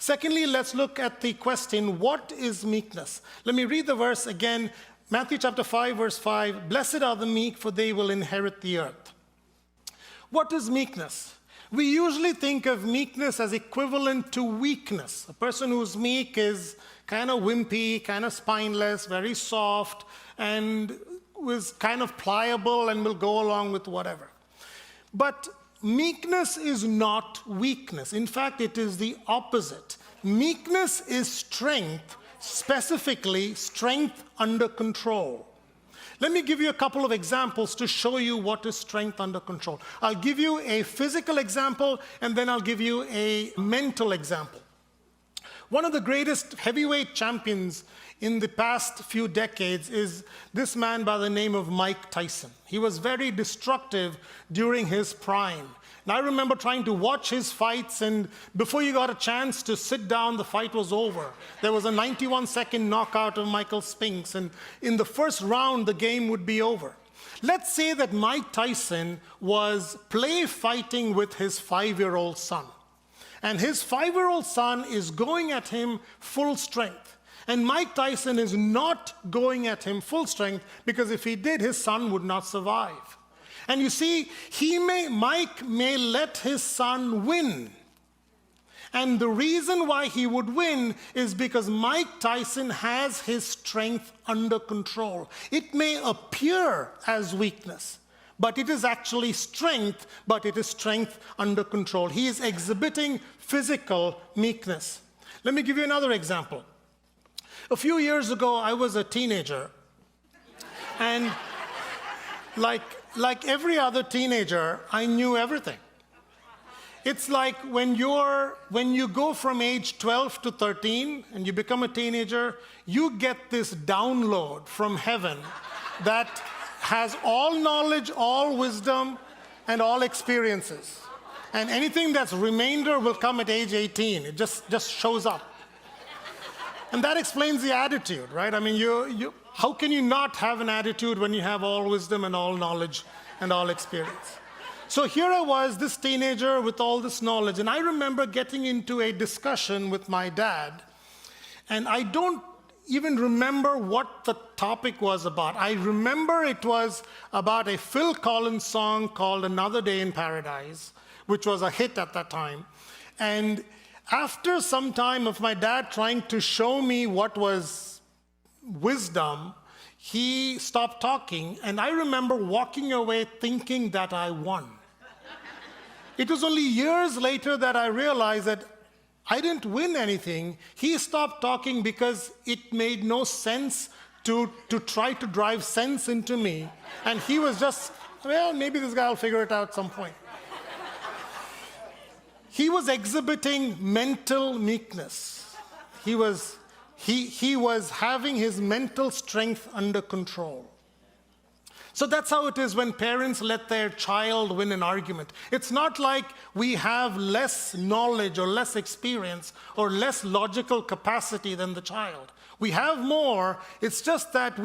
Secondly, let's look at the question, what is meekness? Let me read the verse again. Matthew chapter 5, verse 5. Blessed are the meek, for they will inherit the earth. What is meekness? We usually think of meekness as equivalent to weakness. A person who's meek is kind of wimpy, kind of spineless, very soft, and is kind of pliable and will go along with whatever. But meekness is not weakness. In fact, it is the opposite. Meekness is strength, specifically strength under control. Let me give you a couple of examples to show you what is strength under control. I'll give you a physical example, and then I'll give you a mental example. One of the greatest heavyweight champions in the past few decades is this man by the name of Mike Tyson. He was very destructive during his prime. And I remember trying to watch his fights, and before you got a chance to sit down, the fight was over. There was a 91-second knockout of Michael Spinks, and in the first round, the game would be over. Let's say that Mike Tyson was play fighting with his 5-year-old son. And his 5-year-old son is going at him full strength. And Mike Tyson is not going at him full strength, because if he did, his son would not survive. And you see, Mike may let his son win. And the reason why he would win is because Mike Tyson has his strength under control. It may appear as weakness, but it is actually strength, but it is strength under control. He is exhibiting physical meekness. Let me give you another example. A few years ago, I was a teenager, and like every other teenager, I knew everything. It's like when you go from age 12 to 13 and you become a teenager, you get this download from heaven that has all knowledge, all wisdom, and all experiences. And anything that's remainder will come at age 18. It just shows up. And that explains the attitude, right? I mean, how can you not have an attitude when you have all wisdom and all knowledge and all experience? So here I was, this teenager with all this knowledge, and I remember getting into a discussion with my dad, and I don't even remember what the topic was about. I remember it was about a Phil Collins song called Another Day in Paradise, which was a hit at that time. And after some time of my dad trying to show me what was wisdom, he stopped talking, and I remember walking away thinking that I won. It was only years later that I realized that I didn't win anything. He stopped talking because it made no sense to try to drive sense into me. And he was just, well, maybe this guy will figure it out at some point. He was exhibiting mental meekness. He was having his mental strength under control. So that's how it is when parents let their child win an argument. It's not like we have less knowledge or less experience or less logical capacity than the child. We have more. It's just that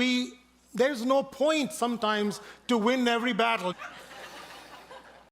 there's no point sometimes to win every battle.